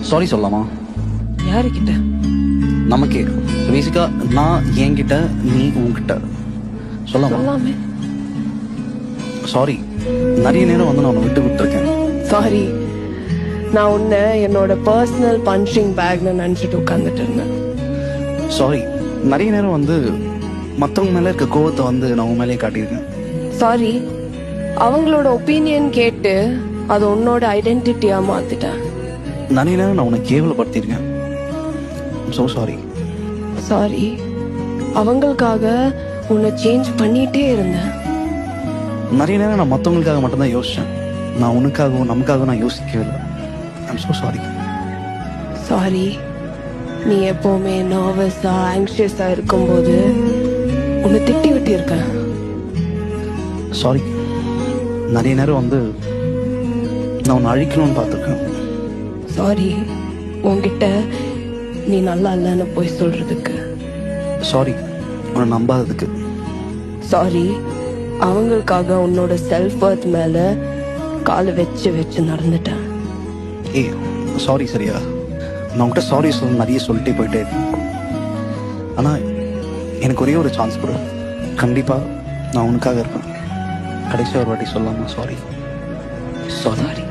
Sorry சொல்லலாமா? யாருக்கிட்ட? நமக்கே. பேசிக்கா நான் என்கிட்ட, நீ உன்கிட்ட சொல்லலாமா? சொல்லாமே. சாரி, நிறைய நேரம் வந்து நான் உன்னை விட்டு விட்டுருக்கேன். சாரி, நான் உன்னை என்னோட பர்சனல் பஞ்சிங் பேக்னு நினைச்சிட்டு உட்கார்ந்துட்டு இருந்தேன். சாரி, நிறைய நேரம் வந்து மற்றவங்க மேல இருக்க கோவத்தை வந்து நான் உன் மேலேயே காட்டியிருக்கேன். சாரி, அவங்களோட ஒப்பீனியன் கேட்டு அது உன்னோட ஐடென்டிட்டியா மாத்திட்டேன். நிறைய நேரம் நான் உன்னை கேவலப்படுத்தியிருக்கேன். So sorry. சாரி, அவங்களுக்காக உன்னை சேஞ்ச் பண்ணிட்டே இருந்தேன். நிறைய நேரம் நான் மற்றவங்களுக்காக மட்டும்தான் யோசிச்சேன். நான் உனக்காகவும் நமக்காகவும் நான் யோசிக்கவே இல்லை. I'm so sorry. சாரி, நீ எப்பவுமே நர்வஸா ஆங்ஷியஸா இருக்கும்போது உன்னை திட்டி விட்டு இருக்கேன். சாரி, நிறைய நேரம் வந்து நான் உன்னை அழிக்கணும்னு பார்த்துருக்கேன். சாரி, உன்கிட்ட நீ நல்லா இல்லைன்னு போய் சொல்றதுக்கு. சாரி, உன்னை நம்பாததுக்கு. சாரி, அவங்களுக்காக உன்னோட செல்ஃப் ஒர்த் மேல காலை வச்சு வச்சு நடந்துட்டேன். ஏய் சாரி, சரியா? நான் உன்கிட்ட சாரி சொல்ல நிறைய சொல்லிட்டே போயிட்டே இருக்கேன். ஆனால் எனக்கு ஒரே ஒரு சான்ஸ் கொடு. கண்டிப்பாக நான் உனக்காக இருப்பேன். கடைசியாக ஒரு வாட்டி சொல்லாமா? சாரி. சாரி.